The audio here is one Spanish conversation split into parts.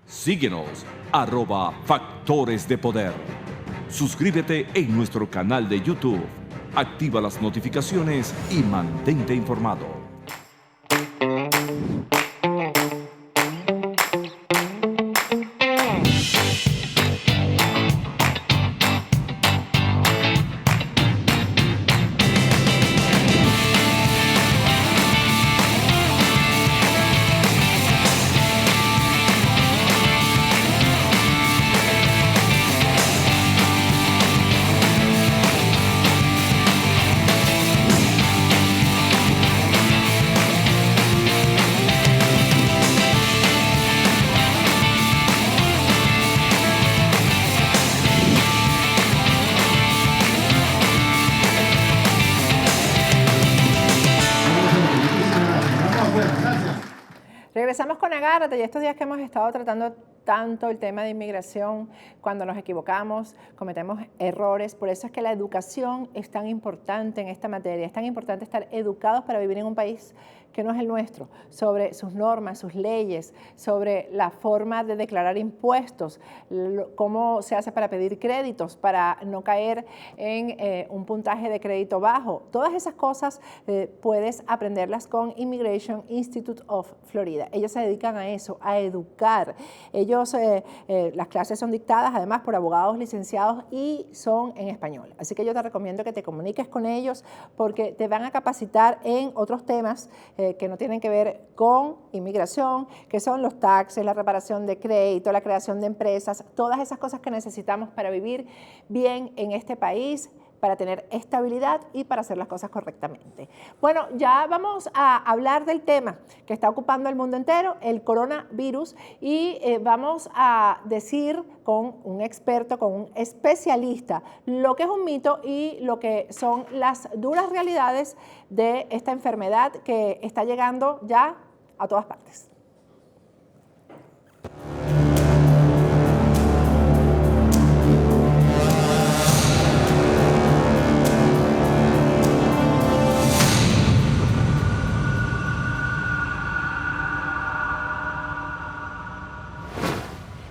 Síguenos, @Factores de Poder. Suscríbete en nuestro canal de YouTube. Activa las notificaciones y mantente informado. Regresamos con Agárrate y estos días que hemos estado tratando tanto el tema de inmigración, cuando nos equivocamos, cometemos errores. Por eso es que la educación es tan importante en esta materia. Es tan importante estar educados para vivir en un país que no es el nuestro, sobre sus normas, sus leyes, sobre la forma de declarar impuestos, cómo se hace para pedir créditos, para no caer en un puntaje de crédito bajo. Todas esas cosas puedes aprenderlas con Immigration Institute of Florida. Ellos se dedican a eso, a educar. Las clases son dictadas además por abogados licenciados y son en español. Así que yo te recomiendo que te comuniques con ellos porque te van a capacitar en otros temas que no tienen que ver con inmigración, que son los taxes, la reparación de crédito, la creación de empresas, todas esas cosas que necesitamos para vivir bien en este país, para tener estabilidad y para hacer las cosas correctamente. Bueno, ya vamos a hablar del tema que está ocupando el mundo entero, el coronavirus, y vamos a decir con un experto, con un especialista, lo que es un mito y lo que son las duras realidades de esta enfermedad que está llegando ya a todas partes.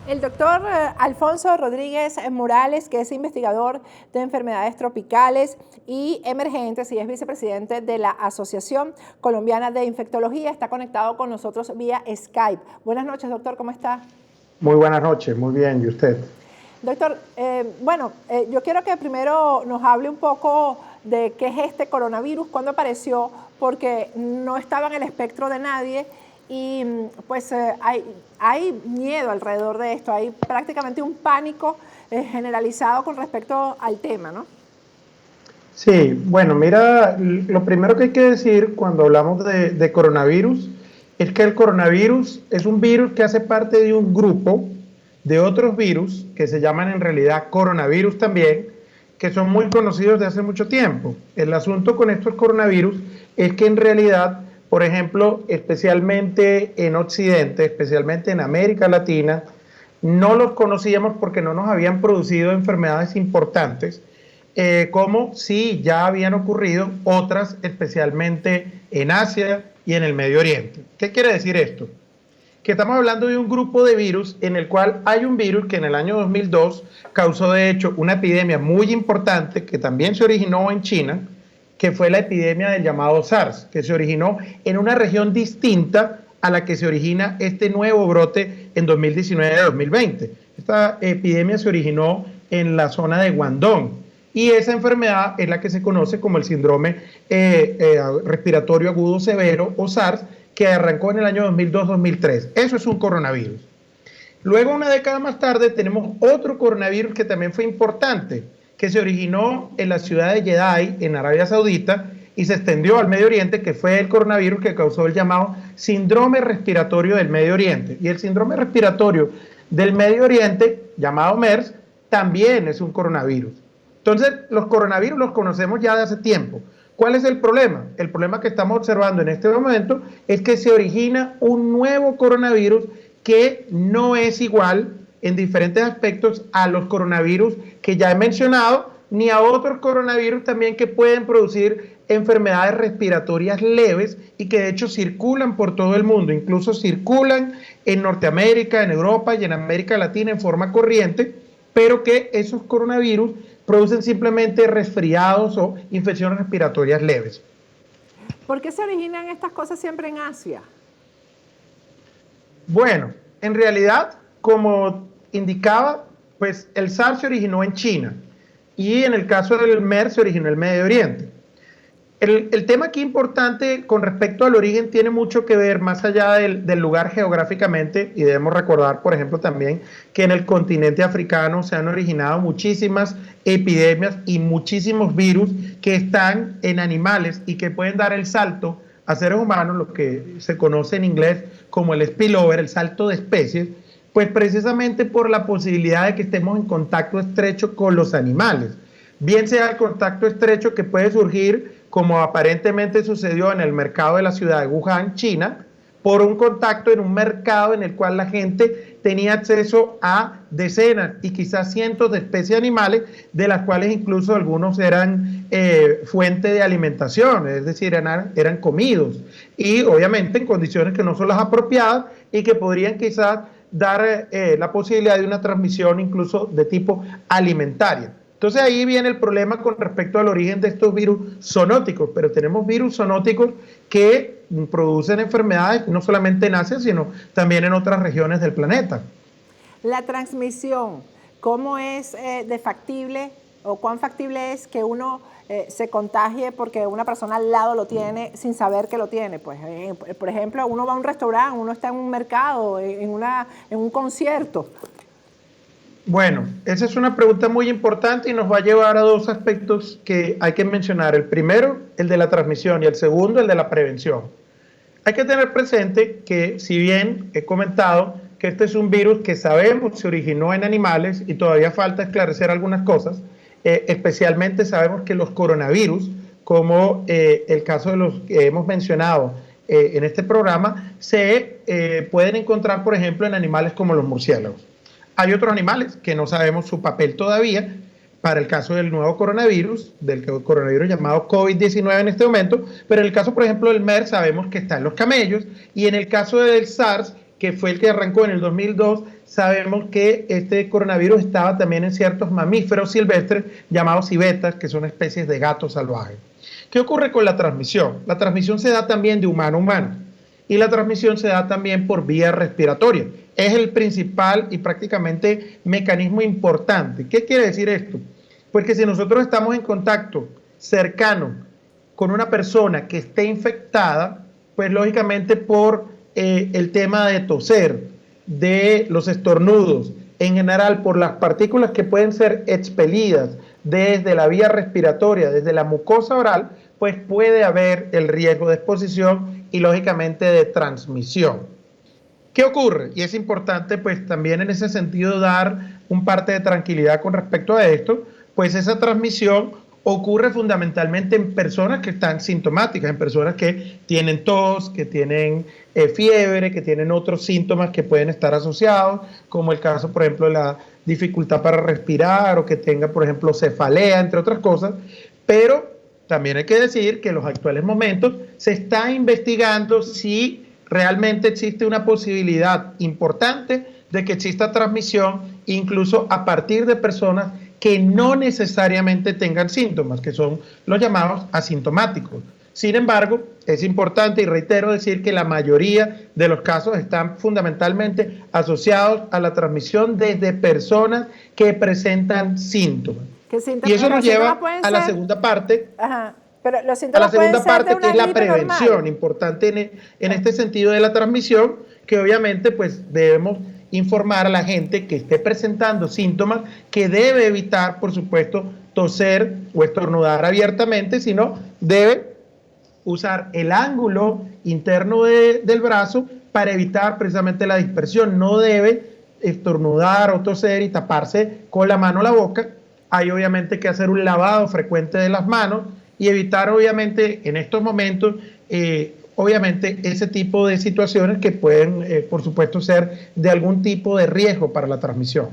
El doctor Alfonso Rodríguez Morales, que es investigador de enfermedades tropicales y emergentes y es vicepresidente de la Asociación Colombiana de Infectología, está conectado con nosotros vía Skype. Buenas noches, doctor, ¿cómo está? Muy buenas noches, muy bien, ¿y usted? Doctor, yo quiero que primero nos hable un poco de qué es este coronavirus, cuándo apareció, porque no estaba en el espectro de nadie. Y pues hay miedo alrededor de esto, hay prácticamente un pánico generalizado con respecto al tema, ¿no? Sí, bueno, mira, lo primero que hay que decir cuando hablamos de coronavirus es que el coronavirus es un virus que hace parte de un grupo de otros virus que se llaman en realidad coronavirus también, que son muy conocidos de hace mucho tiempo. El asunto con estos coronavirus es que en realidad, por ejemplo, especialmente en Occidente, especialmente en América Latina, no los conocíamos porque no nos habían producido enfermedades importantes, como sí ya habían ocurrido otras, especialmente en Asia y en el Medio Oriente. ¿Qué quiere decir esto? Que estamos hablando de un grupo de virus en el cual hay un virus que en el año 2002 causó de hecho una epidemia muy importante que también se originó en China, que fue la epidemia del llamado SARS, que se originó en una región distinta a la que se origina este nuevo brote en 2019-2020. Esta epidemia se originó en la zona de Guangdong y esa enfermedad es la que se conoce como el síndrome respiratorio agudo severo o SARS, que arrancó en el año 2002-2003. Eso es un coronavirus. Luego, una década más tarde, tenemos otro coronavirus que también fue importante, que se originó en la ciudad de Jeddah, en Arabia Saudita, y se extendió al Medio Oriente, que fue el coronavirus que causó el llamado síndrome respiratorio del Medio Oriente. Y el síndrome respiratorio del Medio Oriente, llamado MERS, también es un coronavirus. Entonces, los coronavirus los conocemos ya de hace tiempo. ¿Cuál es el problema? El problema que estamos observando en este momento es que se origina un nuevo coronavirus que no es igual en diferentes aspectos a los coronavirus que ya he mencionado, ni a otros coronavirus también que pueden producir enfermedades respiratorias leves y que de hecho circulan por todo el mundo, incluso circulan en Norteamérica, en Europa y en América Latina en forma corriente, pero que esos coronavirus producen simplemente resfriados o infecciones respiratorias leves. ¿Por qué se originan estas cosas siempre en Asia? Bueno, en realidad, como indicaba, pues el SARS se originó en China y en el caso del MERS se originó en el Medio Oriente. El tema aquí importante con respecto al origen tiene mucho que ver más allá del lugar geográficamente, y debemos recordar, por ejemplo, también que en el continente africano se han originado muchísimas epidemias y muchísimos virus que están en animales y que pueden dar el salto a seres humanos, lo que se conoce en inglés como el spillover, el salto de especies, pues precisamente por la posibilidad de que estemos en contacto estrecho con los animales. Bien sea el contacto estrecho que puede surgir, como aparentemente sucedió en el mercado de la ciudad de Wuhan, China, por un contacto en un mercado en el cual la gente tenía acceso a decenas y quizás cientos de especies animales, de las cuales incluso algunos eran fuente de alimentación, es decir, eran comidos, y obviamente en condiciones que no son las apropiadas y que podrían quizás dar la posibilidad de una transmisión incluso de tipo alimentaria. Entonces ahí viene el problema con respecto al origen de estos virus zoonóticos, pero tenemos virus zoonóticos que producen enfermedades no solamente en Asia, sino también en otras regiones del planeta. La transmisión, ¿cómo es de factible o cuán factible es que uno se contagie porque una persona al lado lo tiene sin saber que lo tiene? Pues, por ejemplo, uno va a un restaurante, uno está en un mercado, en un concierto. Bueno, esa es una pregunta muy importante y nos va a llevar a dos aspectos que hay que mencionar. El primero, el de la transmisión, y el segundo, el de la prevención. Hay que tener presente que, si bien he comentado que este es un virus que sabemos se originó en animales y todavía falta esclarecer algunas cosas, especialmente sabemos que los coronavirus, como el caso de los que hemos mencionado en este programa, se pueden encontrar, por ejemplo, en animales como los murciélagos. Hay otros animales que no sabemos su papel todavía para el caso del nuevo coronavirus, del coronavirus llamado COVID-19 en este momento, pero en el caso, por ejemplo, del MERS sabemos que está en los camellos, y en el caso del SARS, que fue el que arrancó en el 2002, sabemos que este coronavirus estaba también en ciertos mamíferos silvestres llamados civetas, que son especies de gatos salvajes. ¿Qué ocurre con la transmisión? La transmisión se da también de humano a humano, y la transmisión se da también por vía respiratoria. Es el principal y prácticamente mecanismo importante. ¿Qué quiere decir esto? Pues que si nosotros estamos en contacto cercano con una persona que esté infectada, pues lógicamente por el tema de toser, de los estornudos, en general por las partículas que pueden ser expelidas desde la vía respiratoria, desde la mucosa oral, pues puede haber el riesgo de exposición y lógicamente de transmisión. ¿Qué ocurre? Y es importante pues también en ese sentido dar un parte de tranquilidad con respecto a esto, pues esa transmisión ocurre fundamentalmente en personas que están sintomáticas, en personas que tienen tos, que tienen fiebre, que tienen otros síntomas que pueden estar asociados, como el caso, por ejemplo, de la dificultad para respirar o que tenga, por ejemplo, cefalea, entre otras cosas, pero también hay que decir que en los actuales momentos se está investigando si realmente existe una posibilidad importante de que exista transmisión incluso a partir de personas que no necesariamente tengan síntomas, que son los llamados asintomáticos. Sin embargo, es importante y reitero decir que la mayoría de los casos están fundamentalmente asociados a la transmisión desde personas que presentan síntomas. Y eso nos lleva a la segunda parte. Ajá. Pero los a la segunda parte, que es la prevención, normal. importante en este sentido de la transmisión, que obviamente pues debemos informar a la gente que esté presentando síntomas que debe evitar, por supuesto, toser o estornudar abiertamente, sino debe usar el ángulo interno del brazo para evitar precisamente la dispersión. No debe estornudar o toser y taparse con la mano la boca. Hay obviamente que hacer un lavado frecuente de las manos y evitar obviamente en estos momentos obviamente ese tipo de situaciones que pueden por supuesto ser de algún tipo de riesgo para la transmisión.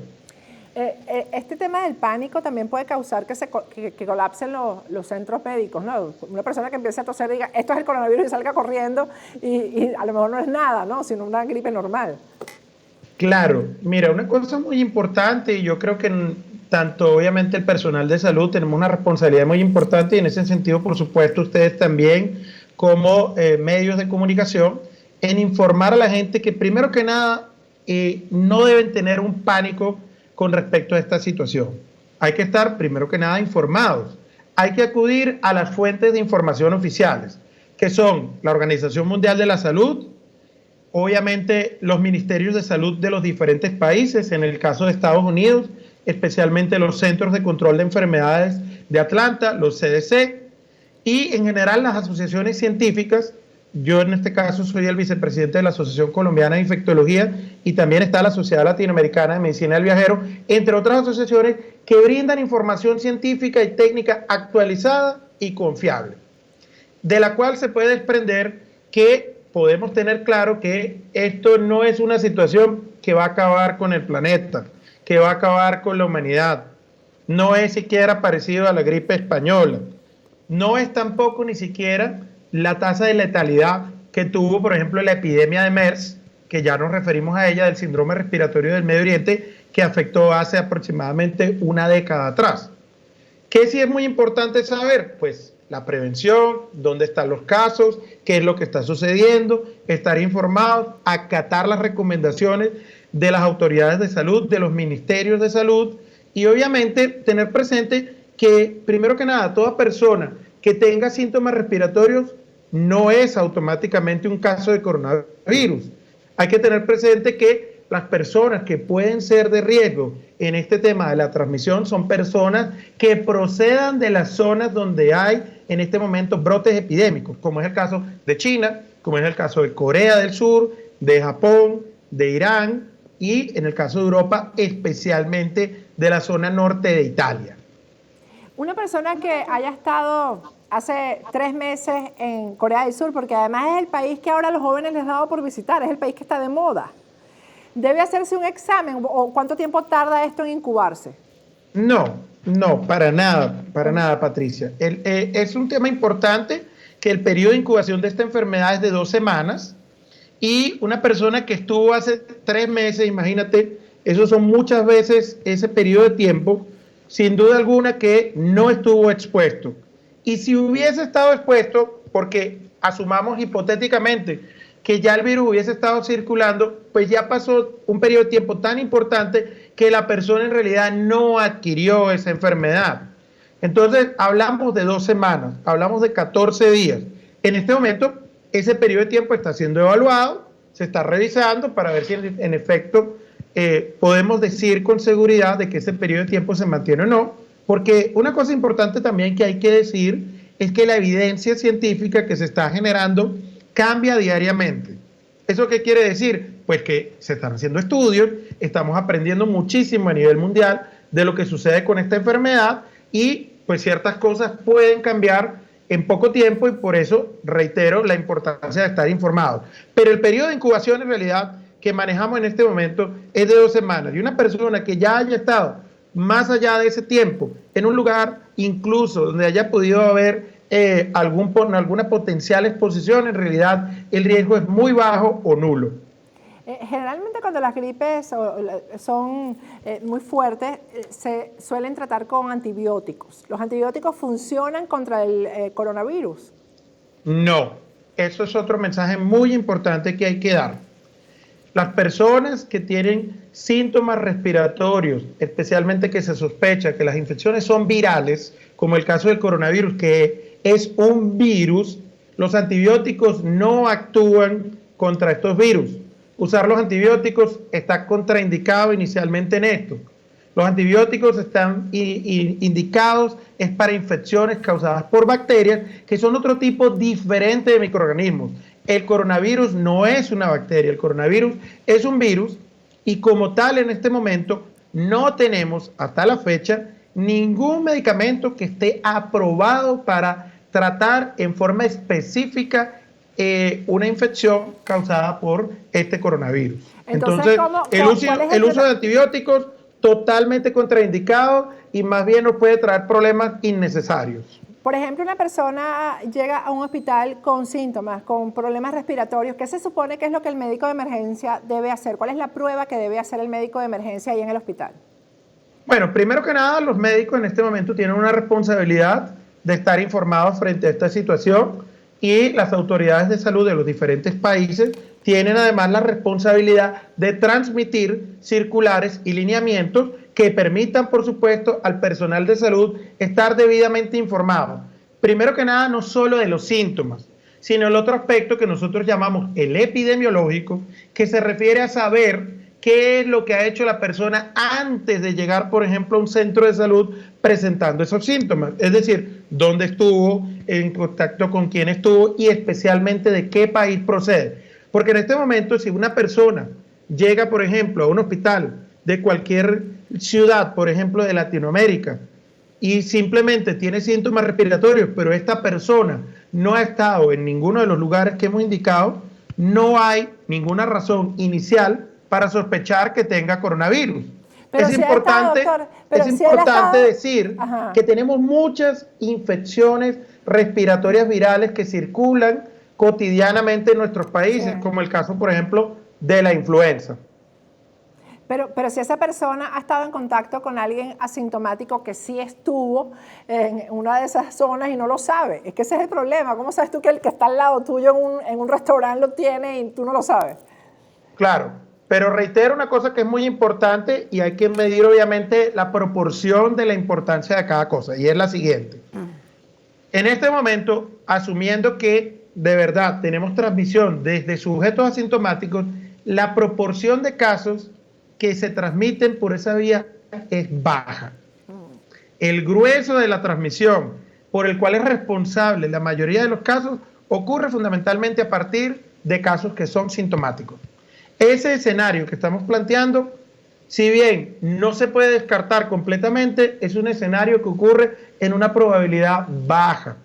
Este tema del pánico también puede causar que colapsen los centros médicos, ¿no? Una persona que empiece a toser diga, esto es el coronavirus y salga corriendo y a lo mejor no es nada, ¿no? Sino una gripe normal. Claro, mira, una cosa muy importante, y yo creo que tanto obviamente el personal de salud tenemos una responsabilidad muy importante, y en ese sentido, por supuesto, ustedes también como medios de comunicación, en informar a la gente que primero que nada no deben tener un pánico con respecto a esta situación. Hay que estar primero que nada informados. Hay que acudir a las fuentes de información oficiales, que son la Organización Mundial de la Salud, obviamente los ministerios de salud de los diferentes países, en el caso de Estados Unidos, especialmente los Centros de Control de Enfermedades de Atlanta, los CDC, y en general las asociaciones científicas. Yo en este caso soy el vicepresidente de la Asociación Colombiana de Infectología, y también está la Sociedad Latinoamericana de Medicina del Viajero, entre otras asociaciones que brindan información científica y técnica actualizada y confiable, de la cual se puede desprender que podemos tener claro que esto no es una situación que va a acabar con el planeta, que va a acabar con la humanidad. No es siquiera parecido a la gripe española. No es tampoco ni siquiera la tasa de letalidad que tuvo, por ejemplo, la epidemia de MERS, que ya nos referimos a ella, del síndrome respiratorio del Medio Oriente, que afectó hace aproximadamente una década atrás. ¿Qué sí es muy importante saber? Pues la prevención, dónde están los casos, qué es lo que está sucediendo, estar informados, acatar las recomendaciones de las autoridades de salud, de los ministerios de salud, y obviamente tener presente que, primero que nada, toda persona que tenga síntomas respiratorios no es automáticamente un caso de coronavirus. Hay que tener presente que las personas que pueden ser de riesgo en este tema de la transmisión son personas que procedan de las zonas donde hay en este momento brotes epidémicos, como es el caso de China, como es el caso de Corea del Sur, de Japón, de Irán, y en el caso de Europa, especialmente de la zona norte de Italia. Una persona que haya estado hace 3 meses en Corea del Sur, porque además es el país que ahora a los jóvenes les ha dado por visitar, es el país que está de moda, ¿debe hacerse un examen o cuánto tiempo tarda esto en incubarse? No, para nada, Patricia. Es un tema importante que el periodo de incubación de esta enfermedad es de 2 semanas, y una persona que estuvo hace 3 meses, imagínate, eso son muchas veces ese periodo de tiempo, sin duda alguna que no estuvo expuesto. Y si hubiese estado expuesto, porque asumamos hipotéticamente que ya el virus hubiese estado circulando, pues ya pasó un periodo de tiempo tan importante que la persona en realidad no adquirió esa enfermedad. Entonces hablamos de 2 semanas, hablamos de 14 días. En este momento ese periodo de tiempo está siendo evaluado, se está revisando para ver si en efecto podemos decir con seguridad de que ese periodo de tiempo se mantiene o no, porque una cosa importante también que hay que decir es que la evidencia científica que se está generando cambia diariamente. ¿Eso qué quiere decir? Pues que se están haciendo estudios, estamos aprendiendo muchísimo a nivel mundial de lo que sucede con esta enfermedad, y pues ciertas cosas pueden cambiar en poco tiempo, y por eso reitero la importancia de estar informados. Pero el periodo de incubación en realidad que manejamos en este momento es de 2 semanas, y una persona que ya haya estado más allá de ese tiempo en un lugar incluso donde haya podido haber alguna potencial exposición, en realidad el riesgo es muy bajo o nulo. Generalmente cuando las gripes son muy fuertes, se suelen tratar con antibióticos. ¿Los antibióticos funcionan contra el coronavirus? No, eso es otro mensaje muy importante que hay que dar. Las personas que tienen síntomas respiratorios, especialmente que se sospecha que las infecciones son virales, como el caso del coronavirus, que es un virus, los antibióticos no actúan contra estos virus. Usar los antibióticos está contraindicado inicialmente en esto. Los antibióticos están indicados es para infecciones causadas por bacterias, que son otro tipo diferente de microorganismos. El coronavirus no es una bacteria, el coronavirus es un virus, y como tal en este momento no tenemos hasta la fecha ningún medicamento que esté aprobado para tratar en forma específica una infección causada por este coronavirus. Entonces el uso de antibióticos totalmente contraindicado y más bien nos puede traer problemas innecesarios. Por ejemplo, una persona llega a un hospital con síntomas, con problemas respiratorios. ¿Qué se supone que es lo que el médico de emergencia debe hacer? ¿Cuál es la prueba que debe hacer el médico de emergencia ahí en el hospital? Bueno, primero que nada, los médicos en este momento tienen una responsabilidad de estar informados frente a esta situación y las autoridades de salud de los diferentes países tienen además la responsabilidad de transmitir circulares y lineamientos que permitan, por supuesto, al personal de salud estar debidamente informado. Primero que nada, no solo de los síntomas, sino el otro aspecto que nosotros llamamos el epidemiológico, que se refiere a saber qué es lo que ha hecho la persona antes de llegar, por ejemplo, a un centro de salud presentando esos síntomas. Es decir, dónde estuvo, en contacto con quién estuvo y especialmente de qué país procede. Porque en este momento, si una persona llega, por ejemplo, a un hospital de cualquier ciudad, por ejemplo, de Latinoamérica, y simplemente tiene síntomas respiratorios, pero esta persona no ha estado en ninguno de los lugares que hemos indicado, no hay ninguna razón inicial para sospechar que tenga coronavirus. Pero es si importante, doctor, pero es si importante decir Ajá. que tenemos muchas infecciones respiratorias virales que circulan cotidianamente en nuestros países, como el caso, por ejemplo, de la influenza. Pero si esa persona ha estado en contacto con alguien asintomático que sí estuvo en una de esas zonas y no lo sabe, es que ese es el problema. ¿Cómo sabes tú que el que está al lado tuyo en un restaurante lo tiene y tú no lo sabes? Claro, pero reitero una cosa que es muy importante y hay que medir obviamente la proporción de la importancia de cada cosa, y es la siguiente. En este momento, asumiendo que de verdad tenemos transmisión desde sujetos asintomáticos, la proporción de casos que se transmiten por esa vía es baja. El grueso de la transmisión, por el cual es responsable la mayoría de los casos, ocurre fundamentalmente a partir de casos que son sintomáticos. Ese escenario que estamos planteando, si bien no se puede descartar completamente, es un escenario que ocurre en una probabilidad baja.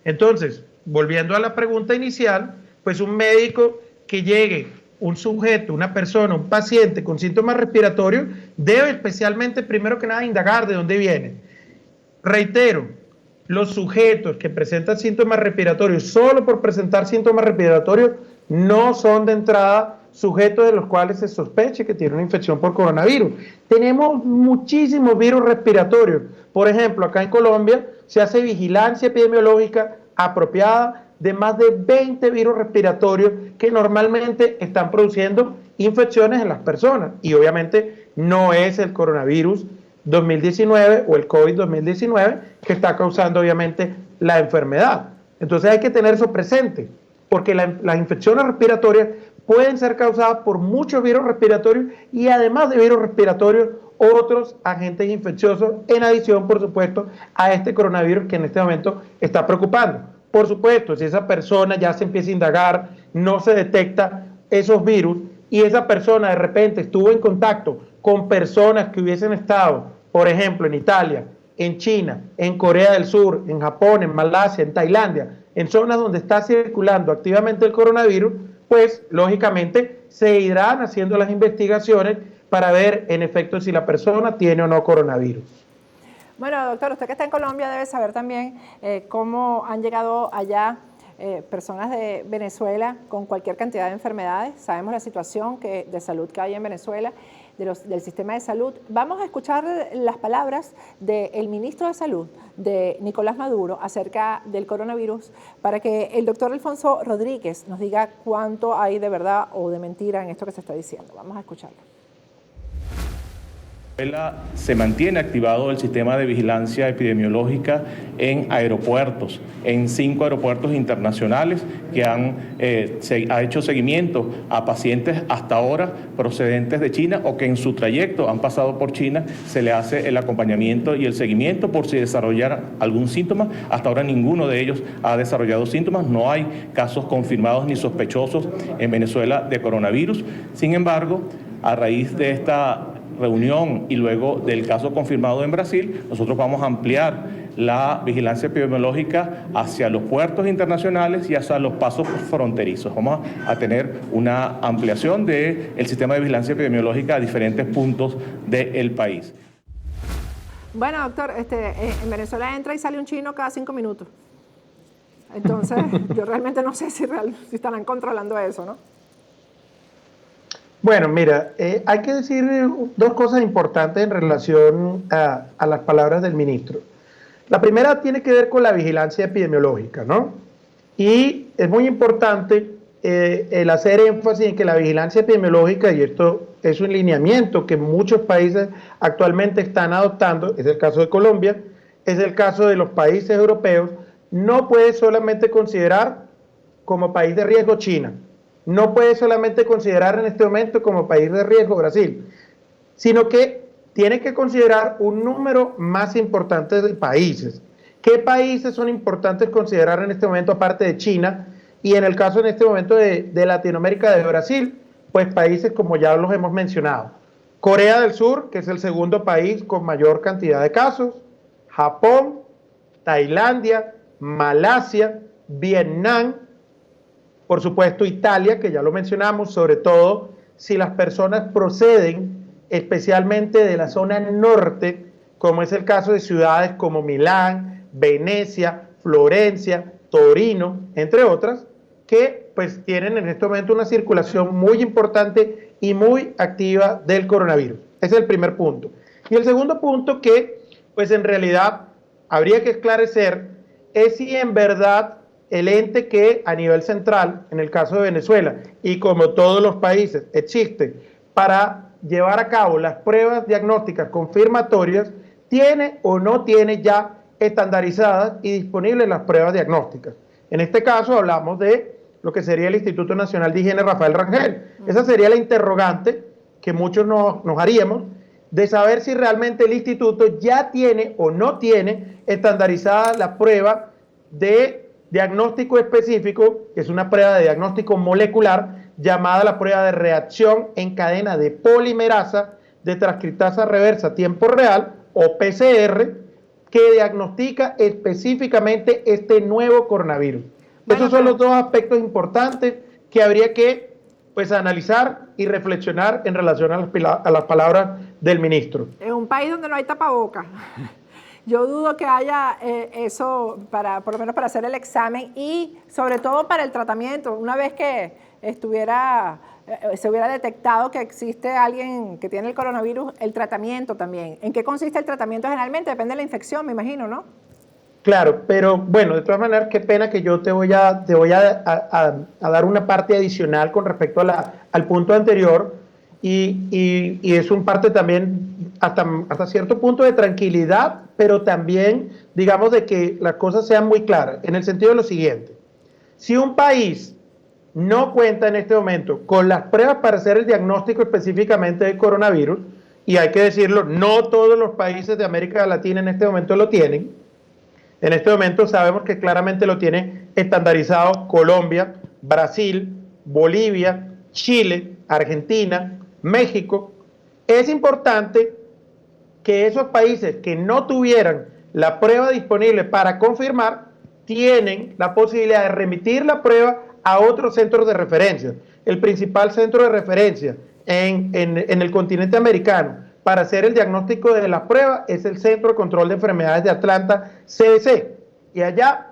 Entonces, volviendo a la pregunta inicial, pues un médico que llegue, un sujeto, una persona, un paciente con síntomas respiratorios, debe especialmente, primero que nada, indagar de dónde viene. Reitero, los sujetos que presentan síntomas respiratorios, solo por presentar síntomas respiratorios, no son de entrada sujetos de los cuales se sospeche que tienen una infección por coronavirus. Tenemos muchísimos virus respiratorios. Por ejemplo, acá en Colombia se hace vigilancia epidemiológica apropiada de más de 20 virus respiratorios que normalmente están produciendo infecciones en las personas. Y obviamente no es el coronavirus 2019 o el COVID-2019 que está causando obviamente la enfermedad. Entonces hay que tener eso presente, porque las infecciones respiratorias pueden ser causadas por muchos virus respiratorios y además de virus respiratorios, otros agentes infecciosos, en adición, por supuesto, a este coronavirus que en este momento está preocupando. Por supuesto, si esa persona ya se empieza a indagar, no se detecta esos virus y esa persona de repente estuvo en contacto con personas que hubiesen estado, por ejemplo, en Italia, en China, en Corea del Sur, en Japón, en Malasia, en Tailandia, en zonas donde está circulando activamente el coronavirus, pues lógicamente se irán haciendo las investigaciones para ver en efecto si la persona tiene o no coronavirus. Bueno, doctor, usted que está en Colombia debe saber también cómo han llegado allá personas de Venezuela con cualquier cantidad de enfermedades. Sabemos la situación de salud que hay en Venezuela, del sistema de salud. Vamos a escuchar las palabras del ministro de Salud, de Nicolás Maduro, acerca del coronavirus, para que el doctor Alfonso Rodríguez nos diga cuánto hay de verdad o de mentira en esto que se está diciendo. Vamos a escucharlo. Se mantiene activado el sistema de vigilancia epidemiológica en aeropuertos, en 5 aeropuertos internacionales que ha hecho seguimiento a pacientes hasta ahora procedentes de China o que en su trayecto han pasado por China. Se le hace el acompañamiento y el seguimiento por si desarrollara algún síntoma. Hasta ahora ninguno de ellos ha desarrollado síntomas. No hay casos confirmados ni sospechosos en Venezuela de coronavirus. Sin embargo, a raíz de esta reunión y luego del caso confirmado en Brasil, nosotros vamos a ampliar la vigilancia epidemiológica hacia los puertos internacionales y hacia los pasos fronterizos. Vamos a tener una ampliación del sistema de vigilancia epidemiológica a diferentes puntos del país. Bueno, doctor, en Venezuela entra y sale un chino cada 5 minutos. Entonces, yo realmente no sé si estarán controlando eso, ¿no? Bueno, mira, hay que decir dos cosas importantes en relación a las palabras del ministro. La primera tiene que ver con la vigilancia epidemiológica, ¿no? Y es muy importante el hacer énfasis en que la vigilancia epidemiológica, y esto es un lineamiento que muchos países actualmente están adoptando, es el caso de Colombia, es el caso de los países europeos, no puede solamente considerar como país de riesgo China, no puede solamente considerar en este momento como país de riesgo Brasil, sino que tiene que considerar un número más importante de países. ¿Qué países son importantes considerar en este momento aparte de China? Y en el caso en este momento de Latinoamérica, de Brasil, pues países como ya los hemos mencionado. Corea del Sur, que es el segundo país con mayor cantidad de casos, Japón, Tailandia, Malasia, Vietnam, por supuesto Italia, que ya lo mencionamos, sobre todo si las personas proceden especialmente de la zona norte, como es el caso de ciudades como Milán, Venecia, Florencia, Torino, entre otras, que pues tienen en este momento una circulación muy importante y muy activa del coronavirus. Ese es el primer punto. Y el segundo punto que pues en realidad habría que esclarecer es si en verdad el ente que a nivel central, en el caso de Venezuela, y como todos los países, existe para llevar a cabo las pruebas diagnósticas confirmatorias, tiene o no tiene ya estandarizadas y disponibles las pruebas diagnósticas. En este caso hablamos de lo que sería el Instituto Nacional de Higiene Rafael Rangel. Esa sería la interrogante que muchos nos haríamos, de saber si realmente el instituto ya tiene o no tiene estandarizada la prueba de diagnóstico específico, que es una prueba de diagnóstico molecular llamada la prueba de reacción en cadena de polimerasa de transcriptasa reversa a tiempo real, o PCR, que diagnostica específicamente este nuevo coronavirus. Bueno, esos son los dos aspectos importantes que habría que pues analizar y reflexionar en relación a las palabras del ministro. En un país donde no hay tapabocas, yo dudo que haya eso por lo menos para hacer el examen y sobre todo para el tratamiento. Una vez que se hubiera detectado que existe alguien que tiene el coronavirus, el tratamiento también. ¿En qué consiste el tratamiento generalmente? Depende de la infección, me imagino, ¿no? Claro, pero bueno, de todas maneras, qué pena que yo te voy a dar una parte adicional con respecto al punto anterior y es un parte también hasta cierto punto de tranquilidad, pero también, digamos, de que las cosas sean muy claras, en el sentido de lo siguiente. Si un país no cuenta en este momento con las pruebas para hacer el diagnóstico específicamente del coronavirus, y hay que decirlo, no todos los países de América Latina en este momento lo tienen. En este momento sabemos que claramente lo tiene estandarizado Colombia, Brasil, Bolivia, Chile, Argentina, México. Es importante que esos países que no tuvieran la prueba disponible para confirmar, tienen la posibilidad de remitir la prueba a otros centros de referencia. El principal centro de referencia en el continente americano para hacer el diagnóstico de la prueba es el Centro de Control de Enfermedades de Atlanta, CDC. Y allá,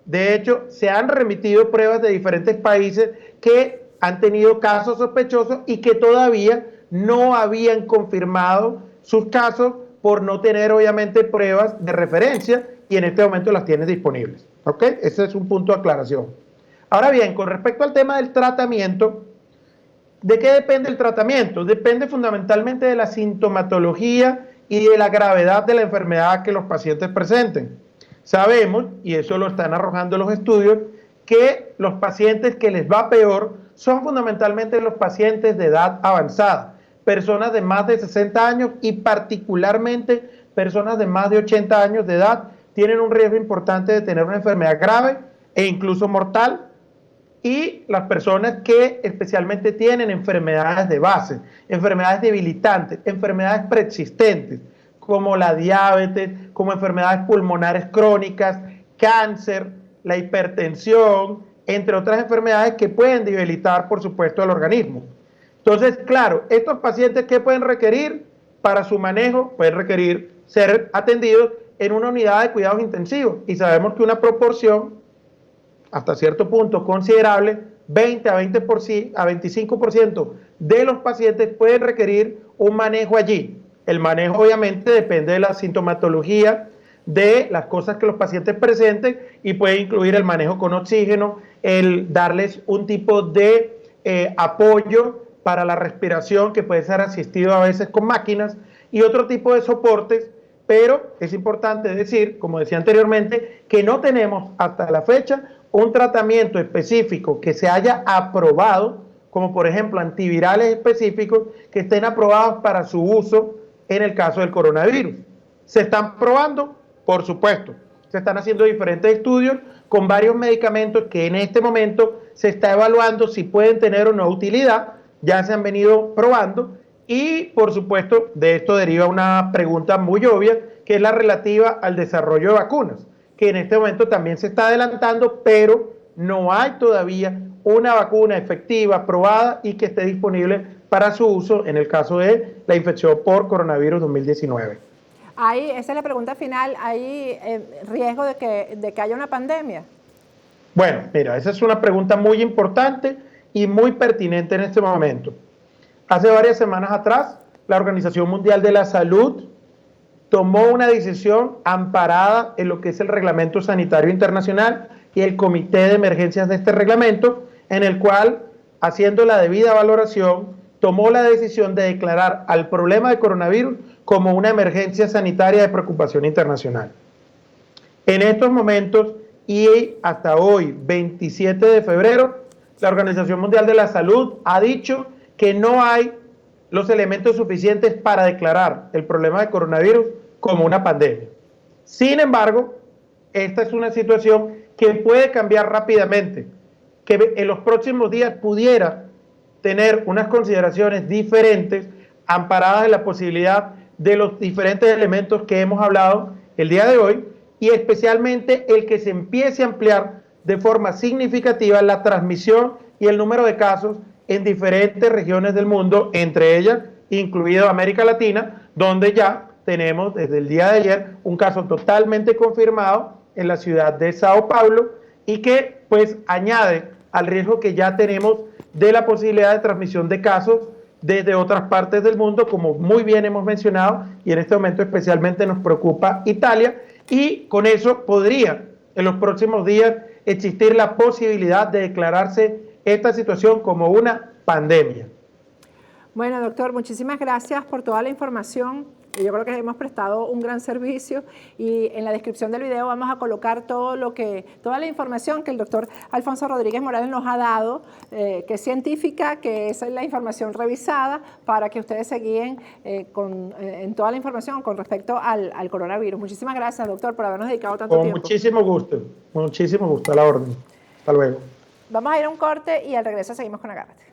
de hecho, se han remitido pruebas de diferentes países que han tenido casos sospechosos y que todavía no habían confirmado sus casos por no tener, obviamente, pruebas de referencia y en este momento las tienen disponibles. ¿Ok? Ese es un punto de aclaración. Ahora bien, con respecto al tema del tratamiento, ¿de qué depende el tratamiento? Depende fundamentalmente de la sintomatología y de la gravedad de la enfermedad que los pacientes presenten. Sabemos, y eso lo están arrojando los estudios, que los pacientes que les va peor son fundamentalmente los pacientes de edad avanzada, personas de más de 60 años y particularmente personas de más de 80 años de edad tienen un riesgo importante de tener una enfermedad grave e incluso mortal. Y las personas que especialmente tienen enfermedades de base, enfermedades debilitantes, enfermedades preexistentes, como la diabetes, como enfermedades pulmonares crónicas, cáncer, la hipertensión, entre otras enfermedades que pueden debilitar, por supuesto, al organismo. Entonces, claro, estos pacientes, ¿qué pueden requerir para su manejo? Pueden requerir ser atendidos en una unidad de cuidados intensivos. Y sabemos que una proporción, hasta cierto punto considerable, 20 a 25% de los pacientes pueden requerir un manejo allí. El manejo obviamente depende de la sintomatología, de las cosas que los pacientes presenten, y puede incluir el manejo con oxígeno, el darles un tipo de apoyo para la respiración que puede ser asistido a veces con máquinas y otro tipo de soportes, pero es importante decir, como decía anteriormente, que no tenemos hasta la fecha un tratamiento específico que se haya aprobado, como por ejemplo antivirales específicos que estén aprobados para su uso en el caso del coronavirus. ¿Se están probando? Por supuesto. Se están haciendo diferentes estudios con varios medicamentos que en este momento se está evaluando si pueden tener o no utilidad. Ya se han venido probando y por supuesto de esto deriva una pregunta muy obvia, que es la relativa al desarrollo de vacunas, que en este momento también se está adelantando, pero no hay todavía una vacuna efectiva, probada y que esté disponible para su uso en el caso de la infección por coronavirus 2019. Esa es la pregunta final. ¿Hay riesgo de que haya una pandemia? Bueno, mira, esa es una pregunta muy importante y muy pertinente en este momento. Hace varias semanas atrás, la Organización Mundial de la Salud tomó una decisión amparada en lo que es el Reglamento Sanitario Internacional y el Comité de Emergencias de este reglamento, en el cual, haciendo la debida valoración, tomó la decisión de declarar al problema de coronavirus como una emergencia sanitaria de preocupación internacional. En estos momentos y hasta hoy, 27 de febrero, la Organización Mundial de la Salud ha dicho que no hay los elementos suficientes para declarar el problema de coronavirus como una pandemia. Sin embargo, esta es una situación que puede cambiar rápidamente, que en los próximos días pudiera tener unas consideraciones diferentes, amparadas en la posibilidad de los diferentes elementos que hemos hablado el día de hoy, y especialmente el que se empiece a ampliar de forma significativa la transmisión y el número de casos en diferentes regiones del mundo, entre ellas incluido América Latina, donde ya tenemos desde el día de ayer un caso totalmente confirmado en la ciudad de Sao Paulo y que pues añade al riesgo que ya tenemos de la posibilidad de transmisión de casos desde otras partes del mundo, como muy bien hemos mencionado, y en este momento especialmente nos preocupa Italia, y con eso podría en los próximos días existir la posibilidad de declararse esta situación como una pandemia. Bueno, doctor, muchísimas gracias por toda la información. Yo creo que hemos prestado un gran servicio y en la descripción del video vamos a colocar toda la información que el doctor Alfonso Rodríguez Morales nos ha dado, que es científica, que es la información revisada, para que ustedes se guíen en toda la información con respecto al coronavirus. Muchísimas gracias, doctor, por habernos dedicado tanto tiempo. Muchísimo gusto, a la orden. Hasta luego. Vamos a ir a un corte y al regreso seguimos con Agárrate.